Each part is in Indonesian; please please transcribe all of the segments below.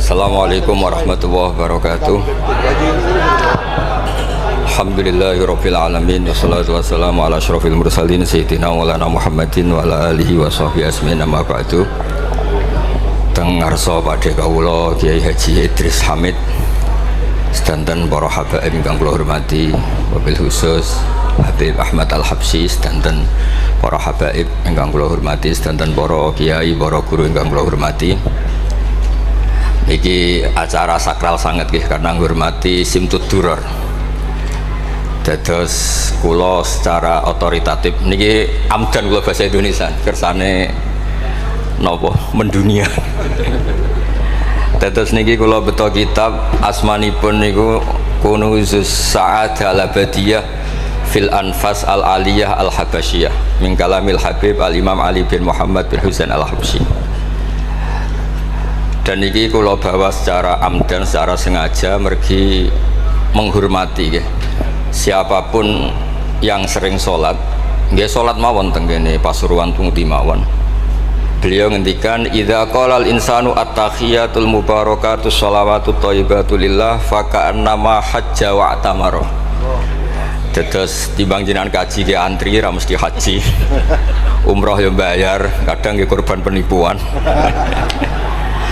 Assalamualaikum warahmatullahi wabarakatuh. Alhamdulillahirabbil alamin wassalatu wassalamu ala asyrofil mursalin sayyidina maulana Muhammadin wa ala alihi wa sahbihi ajmain amma ba'du. Teng ngarsa padhe kawula Kiai Haji Idris Hamid sedanten para habaib ingkang kula hormati, wabil khusus Habib Ahmad Al-Habsyi sedanten para habaib ingkang kula hormati, sedanten para kiai, para guru ingkang kula hormati. Iki acara sakral sangat nggih karena ngurmati Simtud Duror. Dados kula secara otoritatif niki amdan kula bahasa Indonesia kersane napa mendunia. Dados niki kula beto kitab asmanipun niku Kunuzus Sa'adah Al-Abadiyah fil Anfas Al-Aliyah Al-Habasyiyah min kalamil Habib Al-Imam Ali bin Muhammad bin Husain Al-Habsyi. Dan ini kalau bawa secara amdan, secara sengaja mergi menghormati siapapun yang sering sholat nggih sholat mawon tenggene Pasuruan tumuti mawon. Beliau ngendikan idza qala al insanu at-tahiyatul mubarakatus shalawatut thayyibatu lillah fa ka'annama hajja wa atamara. Dados timbang jenengan kaji ke antri ra mesti haji. Umroh yang bayar, kadang nggih korban penipuan.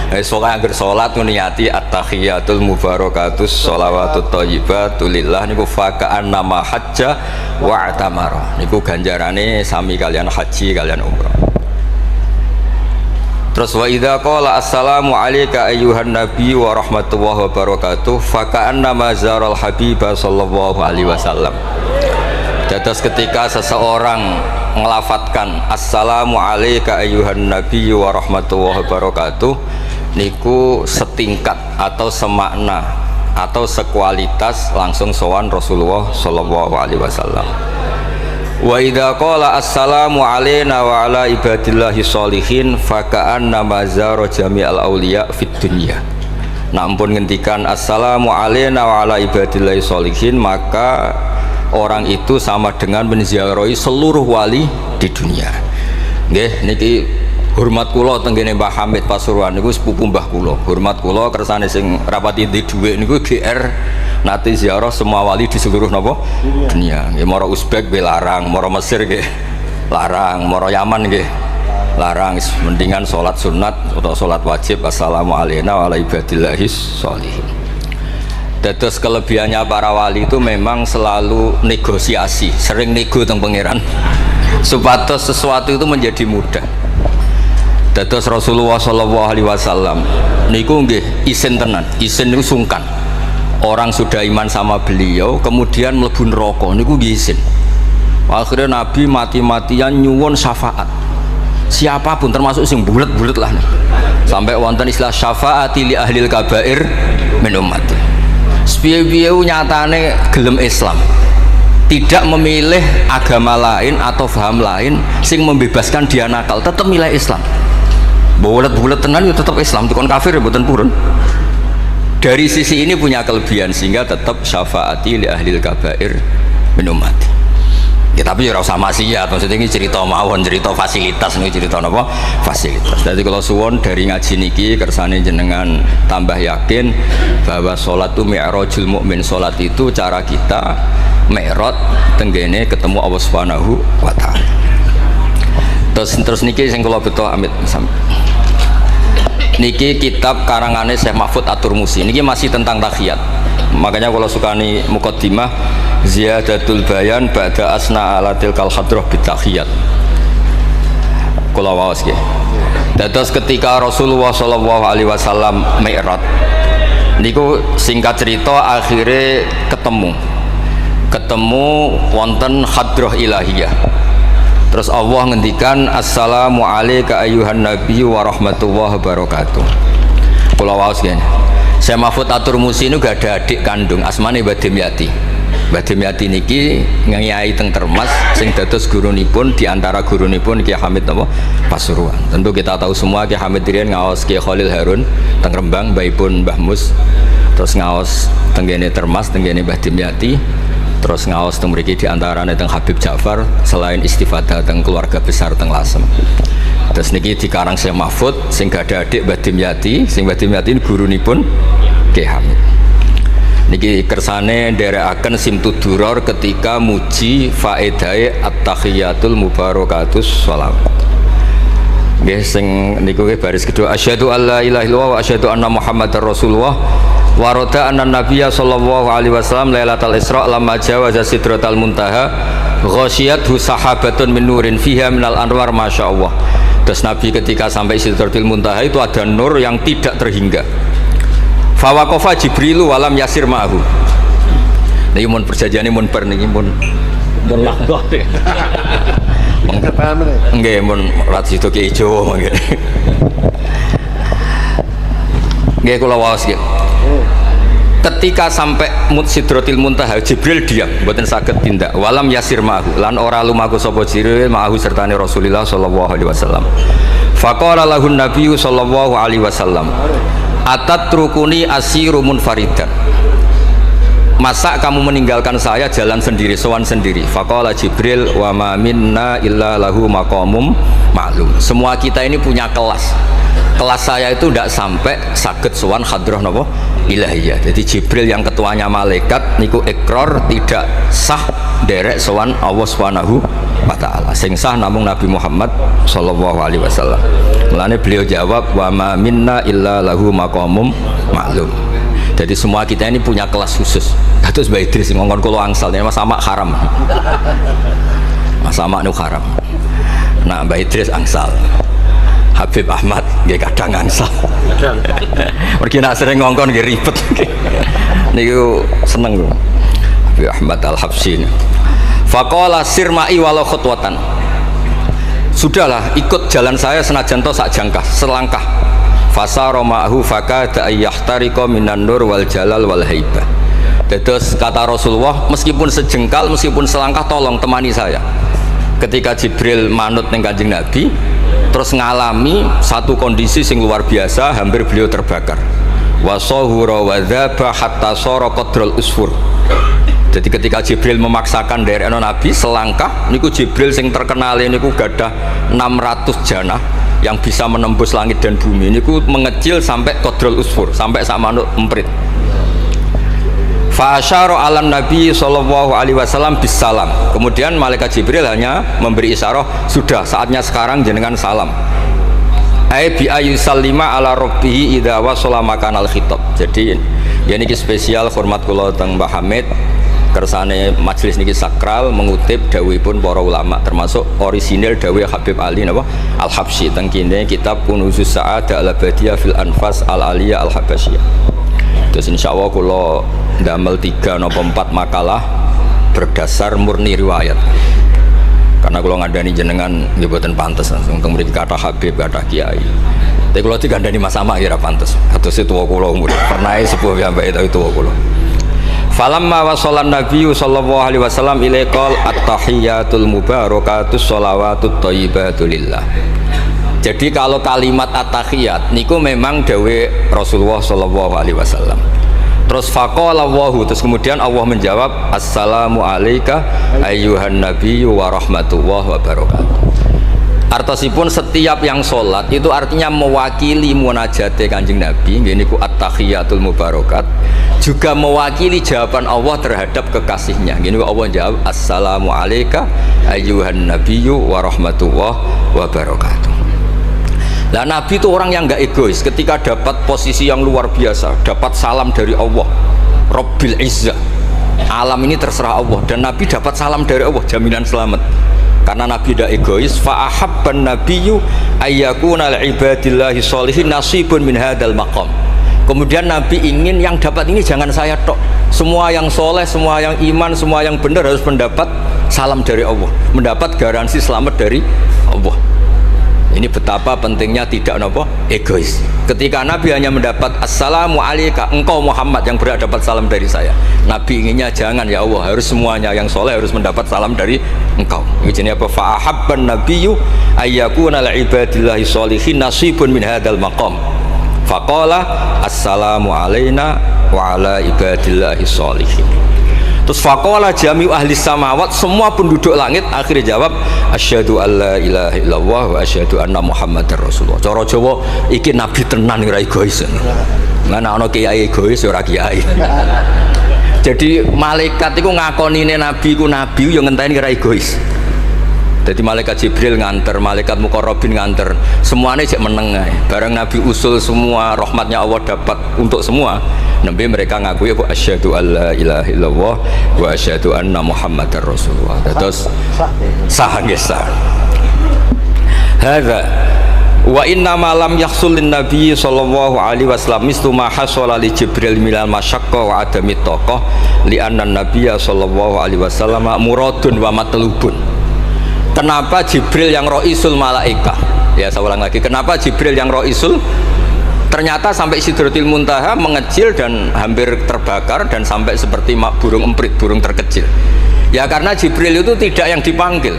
Soalnya agar sholat niati at-tahiyatul mubarakatus sholawatut thayyibatu lillah niku faka'an nama hajja wa atamara niku ganjarane sami kalian haji kalian umrah. Terus wa idza qala assalamu alayka ayyuhan nabi wa rahmatullahi wa barakatuh faka'an nama zaral habibah sallallahu alaihi wasallam. Dados ketika seseorang ngelafatkan assalamu alayka ayyuhan nabi wa rahmatullahi wa barakatuh niku setingkat atau semakna atau sekualitas langsung sowan Rasulullah sallallahu alaihi wasallam. Wa idza qala assalamu alaina wa ala ibadillahi sholihin faka'anna mazara jami'al auliya fid dunya. Nah ampun ngendikan assalamu alaina wa ala ibadillahi sholihin maka orang itu sama dengan menziarahi seluruh wali di dunia. Nggih niki hormat kula tenggene Mbah Hamid Pasuruan niku sepupu mbah kula. Hormat kula kersane sing rapati di dhuwit niku GR nate ziarah semua wali di seluruh napa dunia. Nggih mara Uzbek nggih larang, mara Mesir nggih larang, mara Yaman nggih larang. Mendingan salat sunat atau salat wajib assalamu alayna wa ala ibadillahis sholihin. Dados kelebihannya para wali itu memang selalu negosiasi, sering nego teng pangeran supados sesuatu itu menjadi mudah. Dados Rasulullah sallallahu alaihi wasallam niku nggih isin tenan, isin niku sungkan. Orang sudah iman sama beliau kemudian mlebu neraka niku nggih isin. Akhirnya Nabi mati-matian nyuwun syafaat. Siapapun termasuk sing bulet-bulet lah. Sampai wonten istilah syafaati li ahlil kabair min ummati. Sepiye-piye nyatane gelem Islam. Tidak memilih agama lain atau paham lain sing membebaskan dia nakal, tetap milih Islam. Bulet-bulet tenan itu tetap Islam, tukon kafir ya mboten purun. Dari sisi ini punya kelebihan sehingga tetap syafaati li ahlil kabair min ummati. Ya tapi ya ora usah maksiat, maksudnya ini cerita mawon, cerita fasilitas ini cerita napa? Fasilitas. Jadi kalau suwon dari ngaji niki kersane jenengan tambah yakin bahwa salat itu mi'rajul mukmin, salat itu cara kita mi'raj tenggene ketemu Allah Subhanahu wa taala. Terus niki sing kula beto amit niki kitab karangane Syekh Mahfud At-Turmusi niki masih tentang tahiyat. Makanya kalau sukani muqaddimah ziyadatul bayan ba'da asna ala tilkal hadrah bitahiyat. Kula waos nggih. Dados ketika Rasulullah sallallahu alaihi wasallam mi'raj niku singkat cerita akhirnya ketemu wonten hadrah ilahiyah. Terus Allah ngendikan assalamu alayka ayyuhan nabi wa rahmatullahi wabarakatuh. Kula waos nggih. Syekh Mahfud At-Turmusi niku gak ada adik kandung asmane Mbah Dimyati. Mbah Dimyati niki ngiyai teng Termas sing dados gurunipun di antara gurunipun Kiai Hamid napa Pasuruan. Tentu kita tahu semua Kiai Hamid riyen ngaos Kiai Khalil Harun teng Rembang, mbaipun Mbah Mus. Terus ngaos tenggene Termas tenggene Mbah Dimyati. Terus ngaos teng mriki di antarane teng Habib Ja'far selain istifadah teng keluarga besar teng Lasem. Terus niki dikarang Syekh Mahfud sing gak ada adik Mbah Dimyati, sing Mbah Dimyati ini gurunipun Ki Hamid. Niki kersane nderekaken Simtud-Duror ketika muji faedahe at-tahiyatul mubarakatus shalawat. Nggih sing niku baris kedua asyhadu alla ilaha illallah wa asyhadu anna muhammadar rasulullah wa rada anna nabiyya sallallahu alaihi wasallam lailatul isra lamma jawaza sidratal muntaha ghasyiyathu sahabatun min nurin fiha minal anwar masyaallah. Terus Nabi ketika sampai sidratil muntaha itu ada nur yang tidak terhingga. Fawaqafa Jibrilu walam yasir ma'ahu. Niki mun perjanjiane mun bar niki mun lakbah. Nggih mun rat situ Ki Jawa mangke. Nggih kula waos nggih. Ketika sampai Sidratil Muntaha Jibril diam, mboten saged tindak. Walam yasir ma'ahu lan ora lumaku sapa Jibril ma'ahu sertane Rasulullah sallallahu alaihi wasallam. Faqala lahun nabiyyu sallallahu alaihi wasallam atatrukuni asiru munfaridan, masa kamu meninggalkan saya jalan sendiri, sowan sendiri? Faqala Jibril wa ma minna illa lahu maqamum ma'lum. Semua kita ini punya kelas saya itu tidak sampai saged sowan hadrah napa ilahiyah. Jadi Jibril yang ketuanya malaikat niku ikrar tidak sah derek sowan Allah Subhanahu wa ta'ala. Sing sah namung Nabi Muhammad sallallahu alaihi wasallam. Mulane beliau jawab wa ma minna illa lahu maqamum ma'lum. Jadi semua kita ini punya kelas khusus. Kados Mbah Idris ngongkon kula angsal Mas Amak haram. Mas Amak nu haram. Nah Mbah Idris angsal. Habib Ahmad nggih kadang angsal. Mergi nak sering ngongkon nggih ribet. Niku seneng lho. Habib Ahmad Al-Habsyi. Faqala sirma'i walau khutwatan. Sudahlah ikut jalan saya senajan to sak jangkah selangkah. Fasara ma'hu fakada ayyahtariqa minan nur wal jalal wal haibah. Terus kata Rasulullah, meskipun sejengkal meskipun selangkah tolong temani saya. Ketika Jibril manut ning Kanjeng Nabi terus ngalami satu kondisi sing luar biasa, hampir beliau terbakar. Wasahura wa dzaba hatta sara qadrul usfur. Jadi ketika Jibril memaksakan dari Nabi selangkah niku Jibril sing terkenal niku gadah 600 janah yang bisa menembus langit dan bumi niku mengecil sampai qadrul usfur, sampai sama emprit. Fa asyara 'alan nabi sallallahu alaihi wasallam bisalam. Kemudian malaikat Jibril hanya memberi isyarat, sudah saatnya sekarang jenengan salam. Ai bi ayusallima ala rabbih idza wasala makanal khitab. Jadi ya niki spesial hormat kula teng Mbah Hamid kersane majelis niki sakral mengutip dawuhipun para ulama termasuk orisinil dawuh Habib Ali napa Al-Habsyi teng kene kitab Kunuzus Sa'adah Al-Abadiyah fil Anfas Al-Aliyah Al-Habasyiyah. Terus insyaallah kula ndamel 3 napa 4 makalah berdasar murni riwayat. Karena kalau ngandani jenengan nggih boten pantes langsung teng mriki kata Habib kata Kiai. Tapi kalau digandani Mas Sama kira pantes. Kados tuwa kula umur. Pernah sepuh piyambake tapi tuwa kula. Falamma wasallan nabiyyu sallallahu alaihi wasallam ilaikal at-tahiyatul mubarakatus sholawatut thayyibatu lillah. Jadi kalau kalimat at-tahiyat niku memang dawe Rasulullah sallallahu alaihi wasallam. Terus faqala Allahu, terus kemudian Allah menjawab assalamu alayka ayyuhan nabiyyu wa rahmatullahi wa barakatuh. Artosipun setiap yang sholat itu artinya mewakili munajate Kanjeng Nabi nggih niku at-tahiyatul mubarakat, juga mewakili jawaban Allah terhadap kekasihnya. Gini Allah jawab assalamu alayka ayyuhan nabiyyu wa rahmatullahi wa barakatuh. Nah Nabi itu orang yang nggak egois. Ketika dapat posisi yang luar biasa, dapat salam dari Allah Rabbil Izzah, alam ini terserah Allah, dan Nabi dapat salam dari Allah, jaminan selamat. Karena Nabi tidak egois. Fa'ahabban nabiyyu ayyakuna li'ibadillahi sholihin nasibun min hadal maqam. Kemudian Nabi ingin yang dapat ini jangan saya tok, semua yang soleh, semua yang iman, semua yang benar harus mendapat salam dari Allah, mendapat garansi selamat dari Allah. Ini betapa pentingnya tidak nopo egois. Ketika Nabi hanya mendapat assalamu alayka, engkau Muhammad yang berhak dapat salam dari saya. Nabi inginnya jangan ya Allah, harus semuanya yang soleh harus mendapat salam dari engkau. Ini apa? Fa'ahabban nabiyyu ayyakuna li'ibadillahi sholihin nasibun min hadal maqam. Faqala assalamu alayna wa ala ibadillahi sholihin. Terus faqala jami'u ahli samawat, semua penduduk langit akhirnya jawab asyhadu alla ilaha illallah wa asyhadu anna muhammadar rasulullah. Cara Jawa iki nabi tenan ora egois. Mana ana kiai egois ora kiai. Jadi malaikat itu ngakonine nabi ku nabi yo ngenteni ora egois. Jadi malaikat Jibril nganter, malaikat Muqarrabin nganter, semuanya cek meneng ae. Bareng Nabi usul semua rahmatnya Allah dapat untuk semua. Nabi mereka ngakui bahwa asyhadu alla ilaha illallah wa asyhadu anna muhammadar rasulullah. Terus sah nggih sah. Hadza wa inna ma lam yahsul lin nabi sallallahu alaihi wasallam mislu ma hasala li Jibril minal masyaqqa wa adami taqah li anna nabiyya sallallahu alaihi wasallam muradun wa matlubun. Kenapa Jibril yang roisul malaika? Ya saya ulang lagi. Kenapa Jibril yang roisul? Ternyata sampai Sidratil Muntaha mengecil dan hampir terbakar dan sampai seperti burung emprit, burung terkecil. Ya karena Jibril itu tidak yang dipanggil.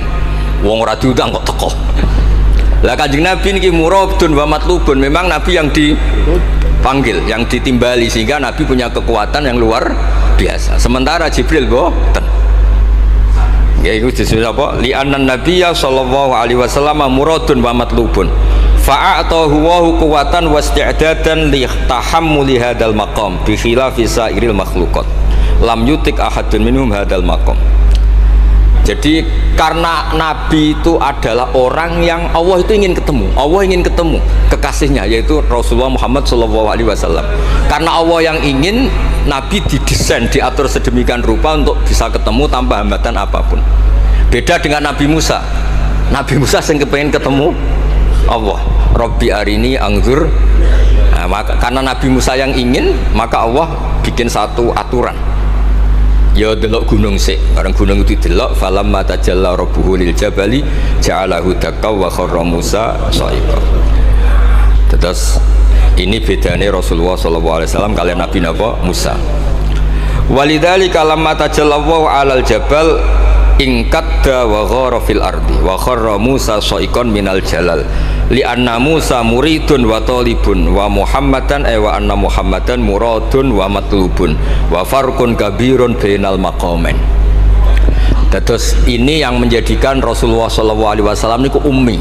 Wong ora diundang kok teko. Lah Kanjeng Nabi niki muradun wa matlubun. Memang Nabi yang dipanggil, yang ditimbali sehingga Nabi punya kekuatan yang luar biasa. Sementara Jibril boten. Ya itu disebut apa? Li'annan nabiyya sallallahu alaihi wasallam muradun wa matlubun fa'atahu wa quwwatan wa isti'dadan li tahammuli hadzal maqam bi khilafi sairil makhluqat lam yutik ahadun minhum hadzal maqam. Jadi karena Nabi itu adalah orang yang Allah itu ingin ketemu, Allah ingin ketemu kekasihnya yaitu Rasulullah Muhammad sallallahu alaihi wasallam. Karena Allah yang ingin, Nabi didesain, diatur sedemikian rupa untuk bisa ketemu tanpa hambatan apapun. Beda dengan Nabi Musa. Nabi Musa yang kepengen ketemu Allah. Rabbi arini angzur. Nah, karena Nabi Musa yang ingin, maka Allah bikin satu aturan. Ya delok gunung sik, bareng gunung itu delok falamma tajalla rabbuhu lil jabali ja'alahu dakka wa kharra Musa sha'iqa. Terus ini bedanya Rasulullah SAW kalian Nabi Musa. Walidzalika lamma tajallallahu 'alal jabal ingkadda wa ghara fil ardi wa kharra Musa sha'iqan minal jalal li anna Musa muridun wa talibun wa Muhammadan wa anna Muhammadan muradun wa matlubun wa farqun kabirun bainal maqamain. Terus ini yang menjadikan Rasulullah SAW niku ummi.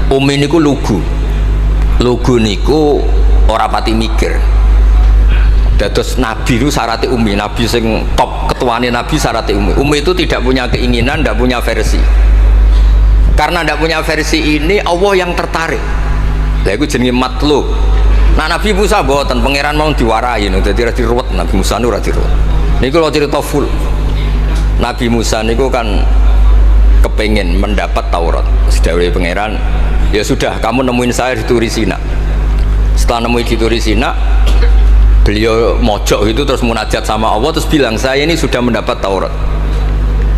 Ummi niku lugu. Lugu niku ora pati mikir. Terus Nabi itu syaratnya ummi. Nabi sing top ketuane Nabi syaratnya ummi. Ummi itu tidak punya keinginan, tidak punya versi. Karena tidak punya versi ini Allah yang tertarik. Lah iku jenenge matlub. Nah Nabi Musa boten pangeran mau diwarai no, dadi ora diruwet Nabi Musa ora diruwet. Niku kalau cerita full. Nabi Musa niku kan kepengen mendapat Taurat. Sedawuhe pangeran, ya sudah kamu nemuin saya di Turi Sina. Setelah nemuin di Turi Sina, beliau mojok itu terus munajat sama Allah terus bilang saya ini sudah mendapat Taurat.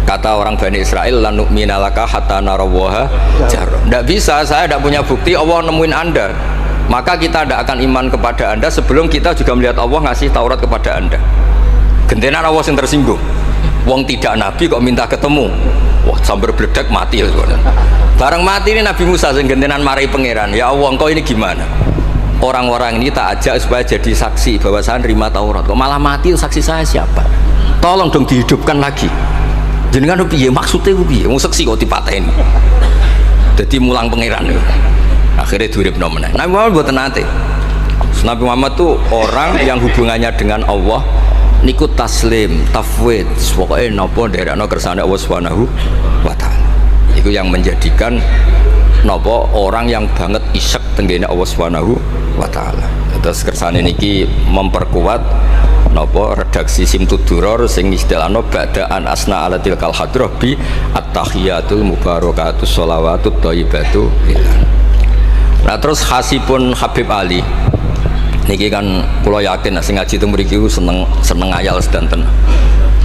Kata orang Bani Israel lan nu'mina laka hatta narawaha jarra. Tidak bisa, saya tidak punya bukti Allah nemuin Anda. Maka kita tidak akan iman kepada Anda sebelum kita juga melihat Allah ngasih Taurat kepada Anda. Gentenan Allah yang tersinggung. Wong tidak Nabi kok minta ketemu. Wah, sambar bledek mati ya. Bareng mati ini Nabi Musa yang gentenan marahi pangeran. Ya Allah, engkau ini gimana? Orang-orang ini tak ajak supaya jadi saksi bahwa saya nerima Taurat. Kok malah mati saksi saya siapa? Tolong dong dihidupkan lagi. Jenengan piye maksudnya piye? Wong seksi kok dipateni. Dadi mulang pangeran lho. Akhirnya duripno meneh. Nabi Muhammad mboten nate. Nabi Muhammad tuh orang yang hubungannya dengan Allah niku taslim, tafwid, pokoke napa nderekno kersane Allah Subhanahu wa taala. Iku yang menjadikan napa orang yang banget isek tenggene Allah Subhanahu wa taala. Terus kersane niki memperkuat napa redaksi Simtud Duror sing istilahno ba'daan asna ala tilkal hadrah bi at-tahiyatul mubarakatus sholawatut thayyibatu. Nah terus khasipun Habib Ali niki kan kula yakin sing ngaji teng mriki seneng ngayal sedanten.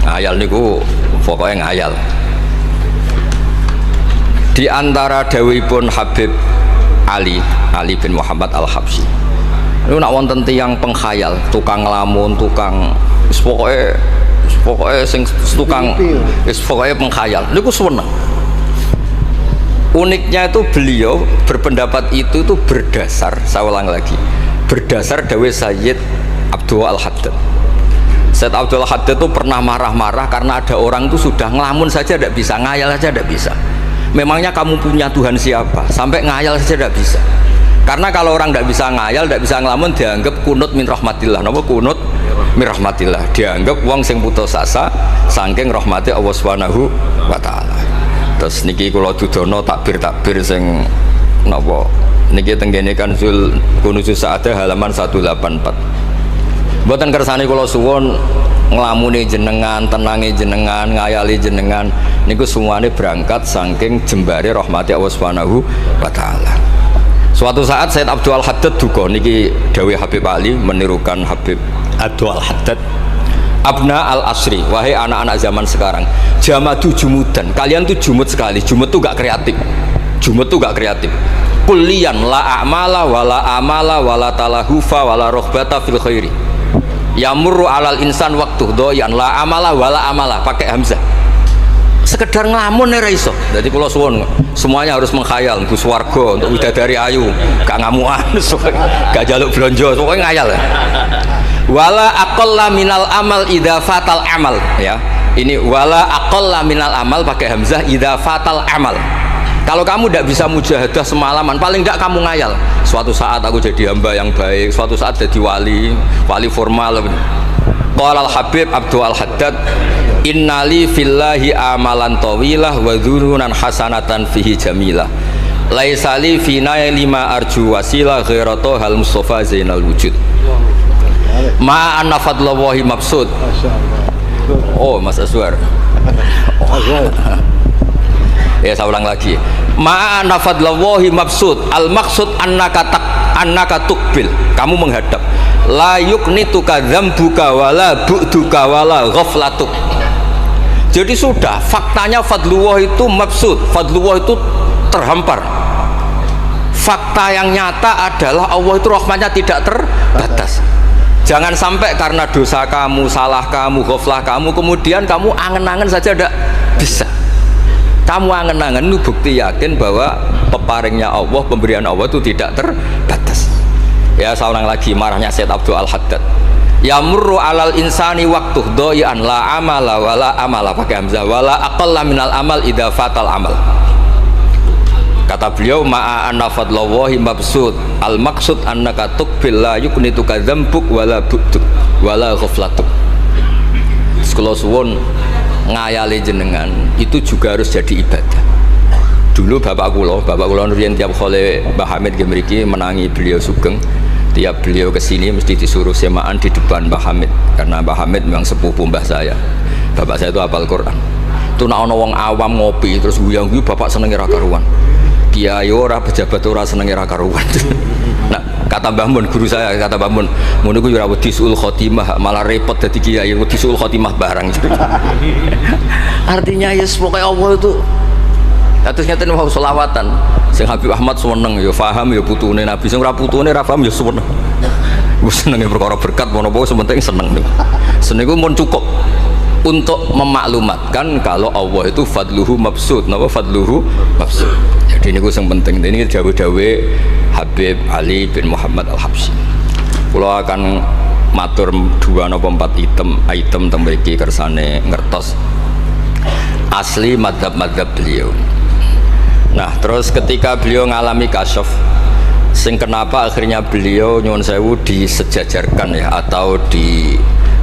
Ngayal niku pokoke ngayal. Di antara dawuhipun Habib Ali bin Muhammad Al-Habsyi. Itu nak wonten tiyang penghayal, tukang ngelamun, tukang pokoknya sing tukang pokoknya penghayal. Niku seneng. Uniknya itu beliau berpendapat itu berdasar, saya ulang lagi, berdasar dawuh Sayyid Abdul Al-Haddad. Said Abdul Haddad itu pernah marah-marah karena ada orang tuh sudah ngelamun saja tidak bisa, ngayal saja tidak bisa. Memangnya kamu punya Tuhan siapa? Sampai ngayal saja tidak bisa. Karena kalau orang tidak bisa ngayal, tidak bisa ngelamun, dianggap kunut min rahmatillah. Napa kunut min rahmatillah? Dianggap wong sing putus asa saking rahmati Allah Subhanahu wa taala. Terus niki kula dudono takbir-takbir sing napa niki tenggene Kanzul Kunuzus Sa'adah halaman 184. Mboten kersane kula suwun nglamune jenengan, tenange jenengan, ngayali jenengan niku semuanya berangkat saking jembare rahmati Allah Subhanahu wa taala. Suatu saat Said Abdul Haddad duka niki dawuh Habib Ali menirukan Habib Abdul Haddad. Abna al-asri, wahai anak-anak zaman sekarang, jamadu jumudan, kalian tuh jumud sekali. Jumud tuh gak kreatif. Jumud tuh gak kreatif. Kullian la a'mala wala amala wala talahufa wala rohbata fil khairi. Yamurru alal insan waktu doyan la amala wala amala, pakai hamzah. Sekedar ngelamun ya iso. Jadi kalau suwon semuanya harus menghayal untuk swarga, untuk widadari ayu, gak ngamuan, gak jaluk blonjo, pokoknya ngayal ya. Wala aqalla minal amal idza fatal amal, ya. Ini wala aqalla minal amal pakai hamzah idza fatal amal. Kalau kamu tidak bisa mujahadah semalaman, paling tidak kamu ngayal. Suatu saat aku jadi hamba yang baik, suatu saat jadi wali formal. Qala al-Habib Abdul Haddad, innali fillahi amalan tawilah wa dhununan hasanatan fihi jamilah. Laisali fina lima arju wasilah ghairatu hal Mustafa Zainal Wujud. Ma anna fadlallahi mabsud. Oh, Mas Aswar. Ya saya ulang lagi. Ma'ana fadlallahi mabsud, al maksud annaka tukbil, kamu menghadap. La yuknituka dzambuka wala bu'duka wala ghaflatuk. Jadi sudah faktanya fadlullah itu mabsud, fadlullah itu terhampar. Fakta yang nyata adalah Allah itu rahmatnya tidak terbatas. Jangan sampai karena dosa kamu, salah kamu, ghaflah kamu, kemudian kamu angen-angen saja tidak bisa. Kamu angen-angen itu bukti yakin bahwa peparingnya Allah, pemberian Allah itu tidak terbatas. Ya saya ulang lagi marahnya Said Abdul Haddad. Yamurru alal insani waktu doyan la amala wala amala pakai hamzah wala aqalla minal amal idza fatal amal. Kata beliau ma'a anna fadlallahi mabsud, al maksud annaka tuqbil la yuknituka dzambuk wala bu'duk wala ghaflatuk. Sekolah suwun ngayali jenengan itu juga harus jadi ibadah. Dulu bapak kula riyen tiap kali Mbah Hamid mriki menangi beliau sugeng, tiap beliau kesini mesti disuruh semaan di depan Mbah Hamid karena Mbah Hamid memang sepupu mbah saya. Bapak saya itu hafal Quran. Itu nak ana wong awam ngopi terus guyang-guyu bapak seneng ra karuan. Kiai ora, pejabat ora seneng ra karuan. Nah, kata Mbah Mun guru saya, kata Mbah Mun, ngono ku ora wedi suul khotimah, malah repot dadi kiai wedi suul khotimah barang. Artinya ya pokoke Allah itu terus ngeten mau selawatan. Sing Habib Ahmad seneng ya paham ya putune Nabi, sing ora putune ra paham ya seneng. Wis senenge perkara berkat menapa sementing seneng. Seneng iku mun cukup untuk memaklumatkan kalau Allah itu fadluhu mabsud, napa fadluhu mabsud. Jadi niku sing penting. Ini dawuh-dawuh Habib Ali bin Muhammad Al-Habsyi. Kula akan matur 2 napa 4 item teng mriki kersane ngertos asli madzhab-madzhab beliau. Nah, terus ketika beliau ngalami kasyaf, sing kenapa akhirnya beliau nyuwun sewu disejajarkan ya atau di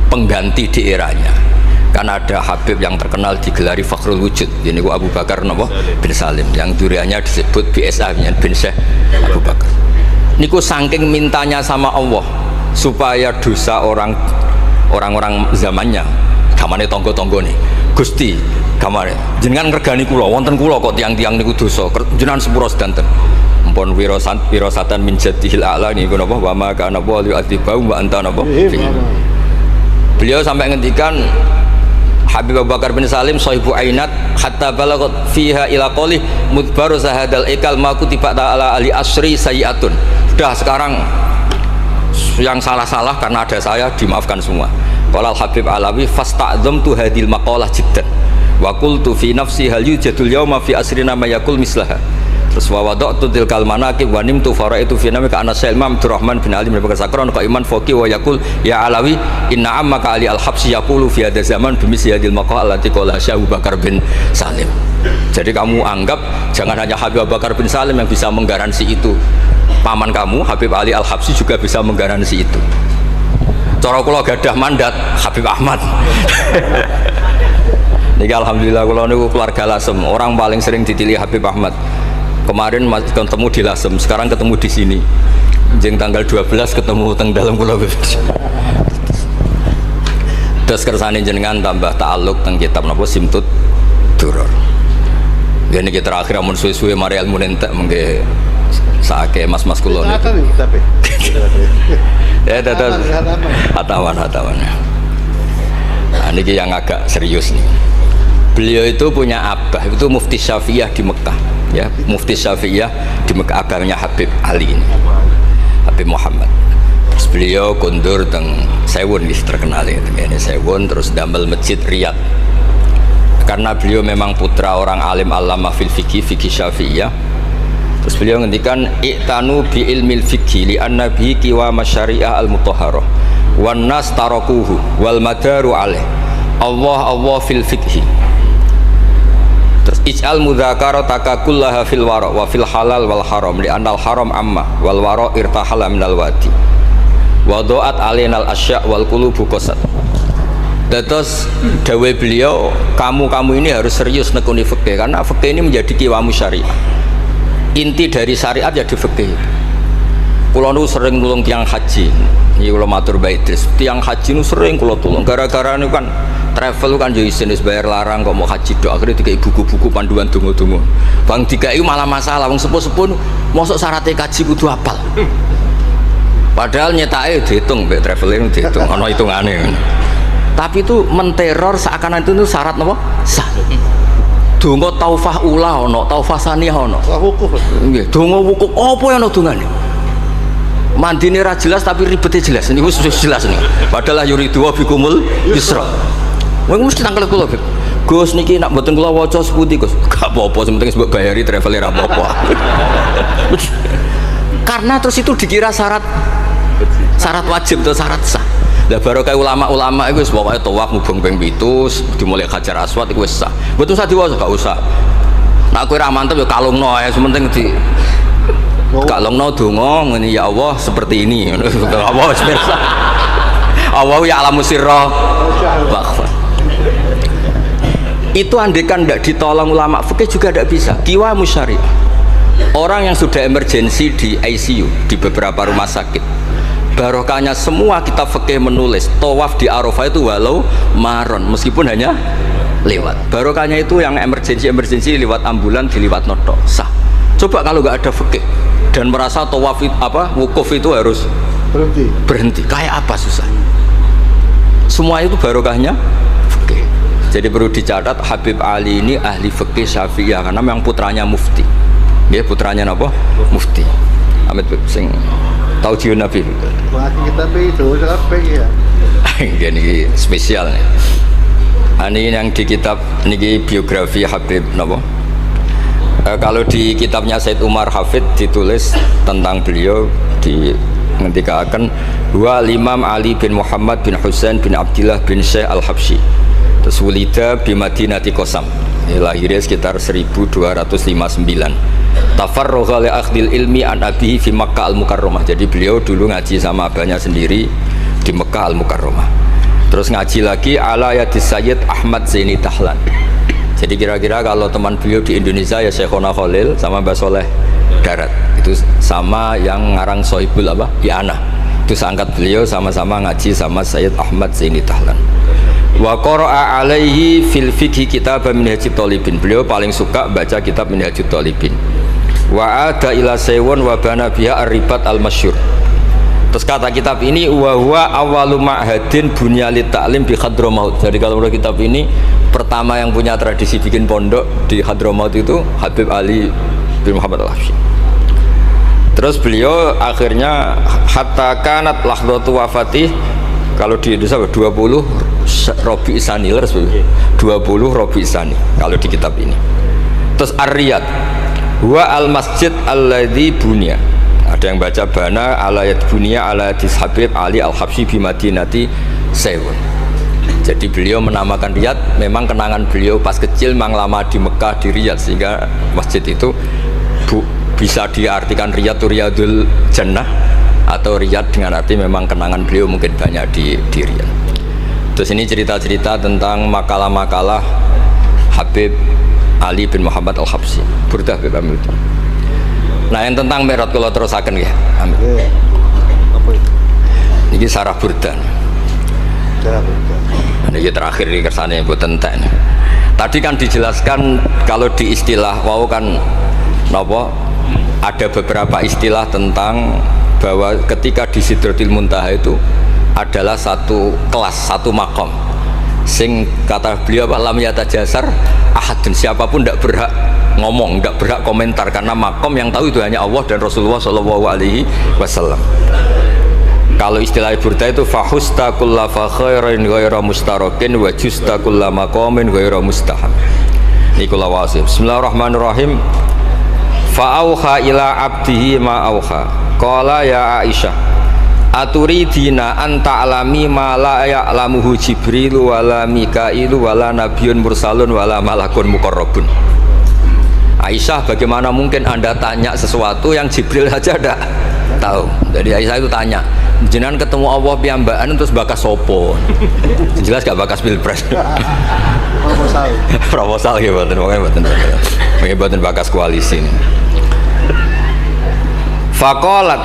pengganti di eranya. Kan ada Habib yang terkenal digelari Fakhrul Wujud, ini Abu Bakar bin Salim, yang duriannya disebut BSA bin Syekh Abu Bakar. Niku saking mintanya sama Allah supaya dosa orang-orang zamannya, kamane tonggo-tonggo nih, Gusti, kamane jenengan ngregani kula, wonten kula kok tiang-tiang niku dosa, jenengan sepuro sedanten. Ampun wirosatan min jadihil a'la niku napa wa ma kana wa yu'adzibahum wa anta napa. Beliau sampai ngendikan Habib Abu Bakar bin Salim sahibu ainat hatta balagot fiha ila qoli mudbaru sahadal ikal maku tiba ta'ala ali asri sayiatun. Sudah sekarang yang salah-salah karena ada saya dimaafkan semua. Qala Habib Alawi fasta'dzamtu hadil maqalah jiddan wa qultu fi nafsi hal yujadul yawma fi asrina ma yaqul mislaha. Terus wa wada'tu tilkal manaqib wa nimtu faraitu fi namika ana Imam Abdurrahman bin Ali bin Sakron qaiman faqih wa yaqul ya alawi inna ammaka Ali al-Habsyi yaqulu fi hadha zaman bimisli hadil maqal allati qala Abu Bakar bin Salim. Jadi kamu anggap jangan hanya Habib Abu Bakar bin Salim yang bisa menggaransi itu, paman kamu Habib Ali al-Habsyi juga bisa menggaransi itu. Cara kula gadah mandat Habib Ahmad. Niki alhamdulillah kula niku keluarga Lasem, orang paling sering ditilih Habib Ahmad. Kemarin ketemu di Lasem, sekarang ketemu di sini. Jeng tanggal 12 ketemu teng dalam kula. Terus kersane jenengan tambah ta'alluq teng kitab napa Simtud Duror. Ya niki terakhir amun suwe-suwe mari ilmu entek mengke saake mas-mas kula niku. Ya dados hatawan. Nah, niki yang agak serius nih. Beliau itu punya abah, itu Mufti Syafi'iyah di Mekah, ya, Mufti Syafi'iyah di Mekah, abahnya Habib Ali ini, Habib Muhammad. Terus beliau kondur teng Sewon, terkenal ya, ini Sewon, terus damel masjid Riyadh. Karena beliau memang putra orang alim alama fil fikih Syafi'iyah. Terus beliau ngendikan i'tanu bi ilmil fikhi li anna bihi qiwa masyari'ah al mutahharah wan nas tarakuhu wal madaru alaih. Allah fil fikhi. Terus ij'al mudzakarata kullaha fil wara wa fil halal wal haram li anal haram amma wal wara irtahala minal wadi wa do'at alainal asya' wal qulubu qasad. Terus dawe beliau, kamu ini harus serius nekuni fikih karena fikih ini menjadi kiwamu syariah. Inti dari syariat ya di fikih. Kula nu sering nulung tiang haji. Iki kula matur Mbak Idris, tiang haji nu sering kula tulung gara-gara niku kan travel kan yo isin wis bayar larang kok mau haji dok, akhirnya dikai buku-buku panduan donga-donga. Bang dikai malah masalah wong sepuh-sepuh mosok syaratnya kaji kudu apal. Padahal nyetake dihitung mbek traveling dihitung ana hitungane. Tapi itu menteror seakan itu syarat napa? Sah. Donga taufah ula ana, taufah saniyah ana. Wukuf. Nggih, donga wukuf apa yang ana dongane? Mandine ra jelas tapi ribete jelas. Niku wis jelas nih. Padahal yuridu wa bikumul yusra. Wong mesti tangkel kula, Gus niki nak mboten kula waca sepundi, Gus. Gak apa-apa, sementing mbok bayari travel ra apa-apa. Karena terus itu dikira syarat wajib atau syarat sah. Lah baru kayak ulama-ulama itu pokoknya tawaf mubeng ping 7 dimulai Hajar Aswad itu wis sah. Mboten usah diwaca, gak usah. Nak kowe ra mantep ya kalungno ae, sementing di kalungno donga ngene ya Allah seperti ini. Allah wis pirsa. Allah ya alamu sirra wa akhfa. Itu andekan tidak ditolong ulama fikih juga tidak bisa. Kiwa musyari. Orang yang sudah emergensi di ICU di beberapa rumah sakit, barokahnya semua kitab fikih menulis tawaf di Arafah itu walau maron meskipun hanya lewat. Barokahnya itu yang emergensi lewat ambulan diliwat notok sah. Coba kalau nggak ada fikih dan merasa tawaf wukuf itu harus berhenti. Kayak apa susahnya? Semua itu barokahnya fikih. Jadi perlu dicatat Habib Ali ini ahli fikih Syafi'iyah karena memang putranya mufti. Ya putranya apa? Mufti. Amit sing tahu jiun Nabi. Kita itu ya. Ini spesial nih. Ini yang di kitab niki biografi Habib napa? Kalau di kitabnya Said Umar Hafid ditulis tentang beliau di ngendikaken wa Imam Ali bin Muhammad bin Husain bin Abdillah bin Syekh Al-Habsyi. Terus wulida bi Madinati Qasam. Lahirnya sekitar 1259. Tafarragha li akhdil ilmi an abihi fi Makkah Al-Mukarramah. Jadi beliau dulu ngaji sama abahnya sendiri di Mekah Al-Mukarramah. Terus ngaji lagi ala yadis Sayyid Ahmad Zaini Dahlan. Jadi kira-kira kalau teman beliau di Indonesia ya Syekhona Khalil sama Mbah Soleh Darat. Itu sama yang ngarang Sohibul I'anah. Itu seangkat beliau sama-sama ngaji sama Sayyid Ahmad Zaini Dahlan. Wa qara'a alaihi fil fiqhi kitab Minhajut Thalibin. Beliau paling suka baca kitab Minhajut Thalibin. Wa ada ila Sewon wa bana biha ar-ribat al-masyhur. Terus kata kitab ini wa huwa awwalu ma'hadin bunya li ta'lim bi Hadramaut. Jadi kalau menurut kitab ini pertama yang punya tradisi bikin pondok di Hadramaut itu Habib Ali bin Muhammad Al-Habsyi. Terus beliau akhirnya hatta kanat lahdatu wafati, kalau di Indonesia 20 Robi Isani, 20 Robi Isani kalau di kitab ini. Terus Ar-Riyad Wa al masjid alladzi bunya. Ada yang baca bana ala yad bunya ala hadis Habib Ali Al-Habsyi bi Madinati Sewun. Jadi beliau menamakan Riyadh memang kenangan beliau pas kecil memang lama di Mekah di Riyadh, sehingga masjid itu bisa diartikan Riyadh itu Riyadul Jannah atau Riyadh dengan arti memang kenangan beliau mungkin banyak di Riyadh. Terus ini cerita-cerita tentang makalah-makalah Habib Ali bin Muhammad Al-Habsyi. Burdah Habib Amil. Nah yang tentang Mi'raj kalau terusaken ya. Amin. Apa itu? Ini sarah burdan. Cara berita. Ini terakhir di kersane mboten entek. Tadi kan dijelaskan kalau di istilah wau kan napa ada beberapa istilah tentang bahwa ketika di Sidratil Muntaha itu adalah satu kelas, satu makom. Sing kata beliau lam yatajasar ahadun, siapapun tidak berhak ngomong, tidak berhak komentar karena makom yang tahu itu hanya Allah dan Rasulullah SAW. Kalau istilah burda itu fahusta kulla fa khairin ghaira mustarakin wa justa kulla maqamin ghaira mustaham. Ini kula wasim. Bismillahirrahmanirrahim. Fa auha ila abdihi ma auha. Qala ya Aisyah, aturidina an ta'lami ma la ya'lamuhu Jibril wala Mikailu wala nabiyyun mursalun wala malakun muqarrabun. Aisyah, bagaimana mungkin Anda tanya sesuatu yang Jibril saja tidak tahu? Jadi Aisyah itu tanya, jenengan ketemu Allah piyambakan terus bakas sopo? Jelas gak bakas pilpres. Proposal. Proposal ya mboten bakas koalisi. Faqalat,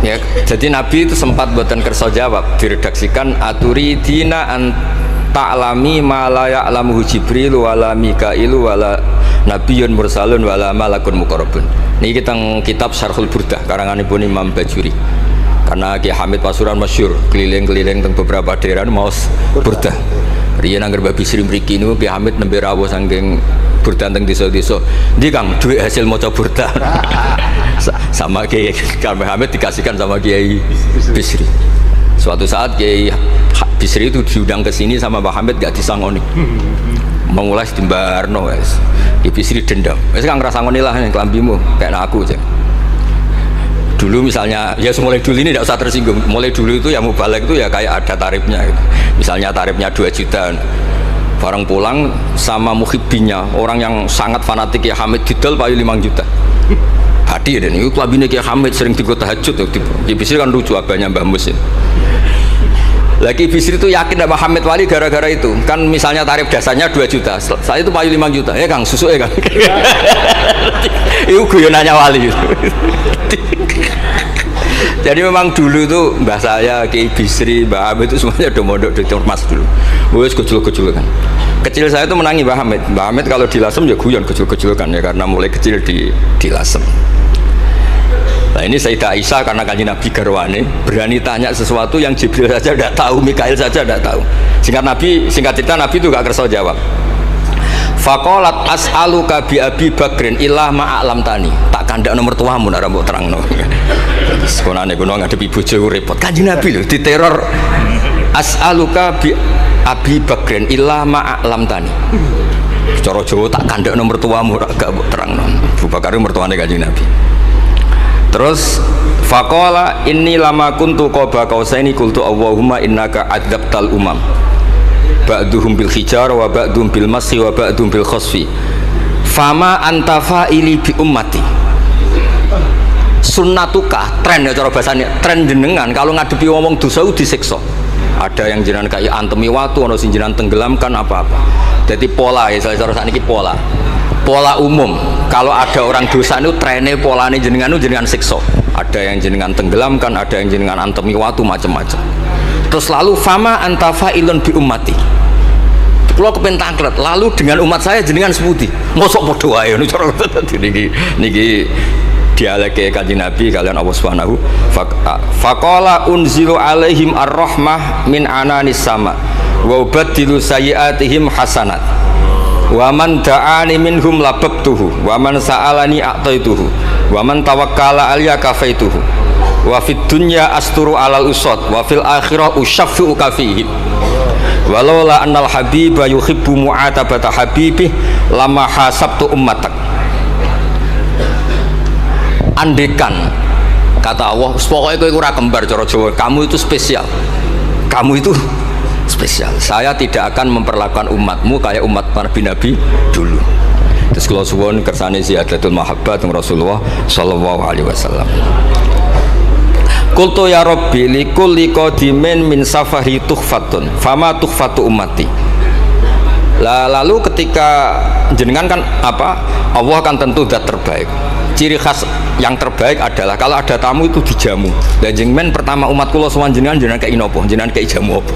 ya, jadi Nabi itu sempat buatan kersa jawab, diredaksikan aturidina an ta'lami ma la ya'lamuhu Jibril wala Mikailu wala nabiyyun mursalun wala malakun muqarrabun. Niki kita kitab Syarhul Burdah karanganipun Imam Bajuri. Karena Ki Hamid Pasuruan masyhur keliling-keliling teng beberapa daerah maos burdah. Riyen angger Mbah Bisri mriki niku Ki Hamid nembe rawuh saking burdah teng desa-desa. Ndi Kang duit hasil maca burdah. Sama Kiai Hamid dikasihkan sama Kiai Bisri. Suatu saat Kiai Bisri itu diundang ke sini sama Mbah Hamid gak disangoni. Mengulas di Mbarno wes. Kiai Bisri dendam. Wes Kang ngrasangoni lah ning klambimu kayak aku aja. Dulu misalnya ya mulai dulu ini tidak usah tersinggung. Mulai dulu itu ya mubalek itu ya kayak ada tarifnya gitu. Misalnya tarifnya 2 juta. Barang pulang sama muhibbinya orang yang sangat fanatik ya Hamid didol payu 5 juta. Hati dan itu kelabine Kiai Hamid sering digo tahajud Ki Bisri kan lucu abahnya Mbah Mus. Lagi Bisri itu yakin sama Hamid Wali gara-gara itu. Kan misalnya tarif dasarnya 2 juta. Saya itu payu 5 juta. Ya Kang, susu ya Kang. Itu guyonannya Wali. Jadi memang dulu itu mbah saya, Kiai Bisri, Mbah Hamid itu semuanya udah mondok di Ormas dulu. Wes kecil-kecil kan. Kecil saya itu menangi Mbah Hamid. Mbah Hamid kalau dilasem ya guyon kecil-kecil kan ya karena mulai kecil dilasem. Nah ini Sayyidah Aisyah karena kanjeng Nabi garwane berani tanya sesuatu yang Jibril saja tidak tahu, Mikail saja tidak tahu. Singkat cerita Nabi itu gak kersa jawab. Faqalat as'aluka bi Abi Bakrin illah ma'alam tani. Tak kandak nomor tuamu nak rambut terangno. Sekonane kono ngadepi bojo repot. Kanjeng Nabi lho diteror. As'aluka bi Abi Bakrin illah ma'alam tani. Cara Jawa tak kandak nomor tuamu gak terangno. Abu Bakar mertuane Kanjeng Nabi. Terus faqala inni lama kuntu qaba qausaini qultu Allahumma innaka adzabtal umam ba'duhum bil hijar wa ba'duhum bil masyi wa ba'duhum bil khasfi fama anta fa'ili bi ummati. Sunnatuka, tren ya cara bahasanya, tren jenengan kalau ngadepi ngomong dosa disiksa. Ada yang jenengan kayak antemi watu, ana sing jenengan tenggelamkan apa-apa. Jadi pola ya cara sakniki pola umum kalau ada orang dosa itu trennya polanya jenengan itu jenengan siksa. Ada yang jenengan tenggelamkan, ada yang jenengan antemi watu macam-macam. Terus lalu fama anta fa'ilun bi ummati. Kalau kepen tangklet, lalu dengan umat saya jenengan sebuti. Mosok padha wae niku cara niki dialeke Kanjeng Nabi kalian Allah Subhanahu faqala unzilu alaihim ar-rahmah min ananis sama wa ubaddilu sayyi'atihim hasanat. Wa man da'ani minhum lababtuhu wa man sa'alani a'taituhu wa man tawakkala alayya kafaituhu wa fid dunya asturu alal usad wa fil akhirah usyaffi'u kafihim walaula annal habiba yuhibbu mu'atabata habibih lama hasabtu ummatak. andekan kata Allah, pokoknya kowe ora kembar cara Jawa, kamu itu spesial. Kamu itu spesial. Saya tidak akan memperlakukan umatmu kayak umat Nabi dulu. Terus kalau suwun kersane ziyadatul mahabbah teng Rasulullah sallallahu alaihi wasallam. Qultu ya Rabbi likulli qadimin min safari tuhfatun fama tuhfatu ummati. Lalu ketika jenengan kan apa? Allah kan tentu zat terbaik. Ciri khas yang terbaik adalah kalau ada tamu itu dijamu. Dan jenengan pertama umat kula sowan jenengan kei napa? Jenengan kei jamu apa?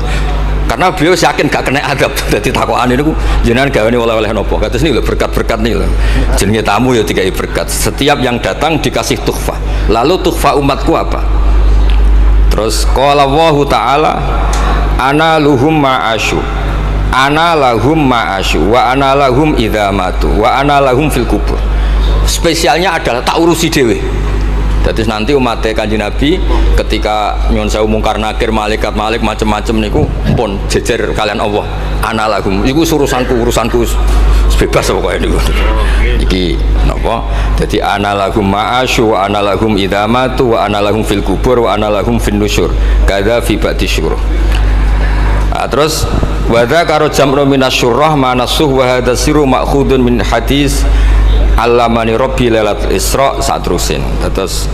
Karena beliau yakin gak kena adab. Dadi takokane niku jenengan gawane oleh-oleh napa? Kados niku lho berkat-berkat niku lho. Jenenge tamu ya dikai berkat. Setiap yang datang dikasih tuhfah. Lalu tuhfah umatku apa? Terus qala Allahu taala ana luhum ma'asyu. Ana lahum ma'asyu wa ana lahum idza matu wa ana lahum fil kubur. Spesialnya adalah tak urusi dewe. Jadi nanti umat Kanjeng Nabi ketika nyuwun sewu mungkar nakir malaikat macam-macam niku pun jejer kalian Allah. Ana lahum iku urusanku bebas pokoke niku. Iki napa? Dadi ana lahum ma'asyu wa ana lahum idza matu wa ana lahum fil kubur wa ana lahum fin nusyur. Kadza fi ba'di syuruh. Terus wadha karo jam'u minas syurrah manasuh wa hadha siru ma'khudun min hadis allamani rabbi lailatul isra satrusin. Terus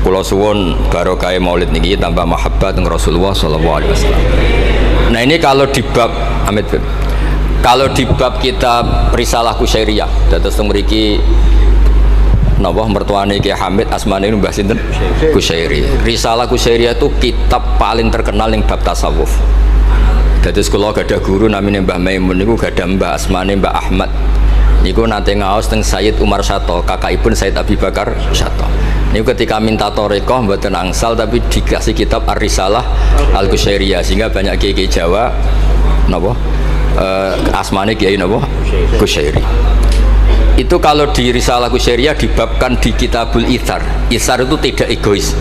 kula suwun barokah maulid niki tambah mahabbah teng Rasulullah sallallahu alaihi wasallam. Nah ini kalau di bab Amit Beb. Kalau di bab kitab Risalah Kusyairiyah terus teng mriki napa mertuane Ki Hamid asmane Mbah sinten? Kusyairi. Risalah Kusyairiyah itu kitab paling terkenal yang bab tasawuf. Jadi sekolah gada guru namanya Mbah Maimun niku gada Mbah asmane Mbah Ahmad. Niku nate ngaos teng Sayyid Umar Sato, kakakipun Sayyid Abi Bakar Sato. Niku ketika minta thariqah mboten angsal tapi dikasih kitab Ar-Risalah Al-Kusyairiyah sehingga banyak kiai Jawa napa asmane kiai napa Kusyairi. Itu kalau di Risalah Kusyairiyah dibabkan di Kitabul Itsar. Itsar itu tidak egois.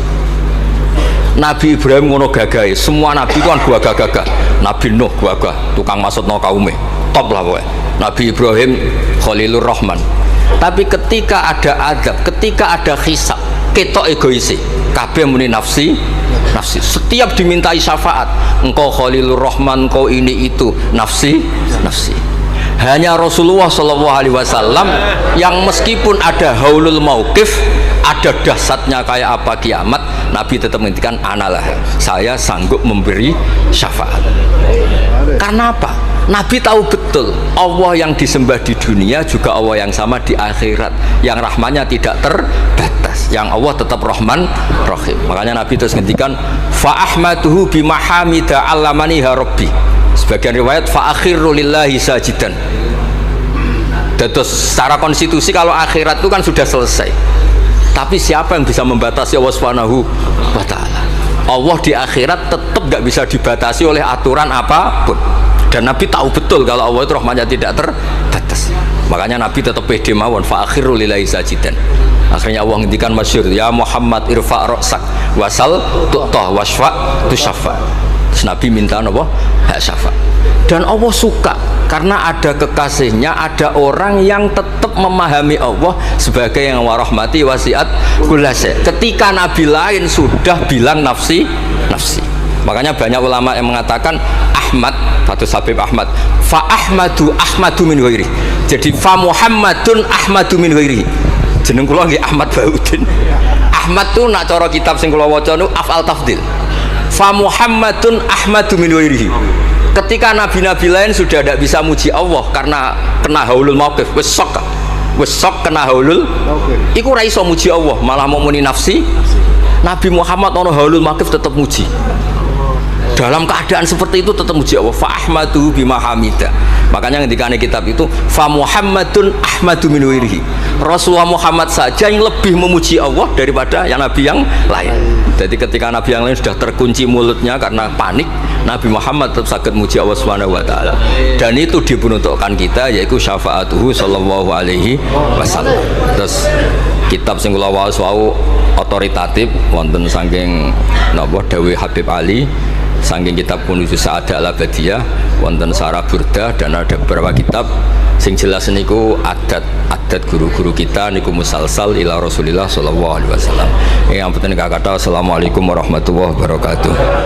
Nabi Ibrahim ngono gagahe, semua nabi kan gua gagah. Nabi Nuh gagah, tukang maksudno kaume. Top lah pokoknya. Nabi Ibrahim Khalilur Rahman. Tapi ketika ada adab, ketika ada hisab, ketok egoisi. Kabeh muni nafsi. Setiap dimintai syafaat, engkau Khalilur Rahman, engkau ini itu, nafsi. Hanya Rasulullah Shallallahu Alaihi Wasallam yang meskipun ada haulul mauqif, ada dahsyatnya kayak apa kiamat, Nabi tetap menghentikan analah, saya sanggup memberi syafaat. Karena apa? Nabi tahu betul Allah yang disembah di dunia juga Allah yang sama di akhirat, yang rahmannya tidak terbatas, yang Allah tetap Rahman Rahim. Makanya Nabi terus menghentikan fa ahmaduhu bimahamida allamaniha rabbi. Sebagian riwayat fa akhiru lillahi sajidan. Terus secara konstitusi kalau akhirat itu kan sudah selesai. Tapi siapa yang bisa membatasi Allah Subhanahu wa taala? Allah di akhirat tetap gak bisa dibatasi oleh aturan apapun. Dan Nabi tahu betul kalau Allah itu rahmatnya tidak terbatas. Makanya Nabi tetap pede mawon fa akhiru lillahi sajidan. Akhirnya Allah ngendikan masyhur ya Muhammad irfa' ra'sak wasal tu'tah wasfa tusaffa. Terus Nabi minta apa? Hak syafaat. Dan Allah suka karena ada kekasihnya, ada orang yang tetap memahami Allah sebagai yang warahmati wasiat kullase. Ketika Nabi lain sudah bilang nafsi. Makanya banyak ulama yang mengatakan Ahmad, Fathus Habib Ahmad, fa Ahmadu min ghairi. Jadi fa Muhammadun Ahmadu min ghairi. Jeneng kula nggih Ahmad Baudin. Ahmad tuh nak cara kitab sing kula waca niku afal tafdil. Fa Muhammadun Ahmadu min ghairihi. Ketika nabi-nabi lain sudah tidak bisa muji Allah karena kena haulul mauqif, wis sok kena haulul iku ora iso muji Allah, malah mau muni nafsi. Nabi Muhammad ono haulul mauqif tetap muji. Dalam keadaan seperti itu tetap muji Allah. Fa ahmadu bimahamida. Makanya ketika kitab itu fa Muhammadun Ahmadu min ghairihi. Rasulullah Muhammad saja yang lebih memuji Allah daripada yang nabi yang lain. Jadi ketika nabi yang lain sudah terkunci mulutnya karena panik, Nabi Muhammad tetap sakit muji Allah Subhanahu wa taala. Dan itu diperuntukkan kita yaitu syafaatuhu sallallahu alaihi wasallam. Terus kitab sing kula waos wau otoritatif wonten saking napa dawuh Habib Ali saking kitab Kunuzus Sa'adah Al-Abadiyah wonten Sarah Burdah dan ada beberapa kitab sing jelas niku adat guru-guru kita niku musalsal ila Rasulillah sallallahu alaihi wasallam. Yang penting kata assalamualaikum warahmatullahi wabarakatuh.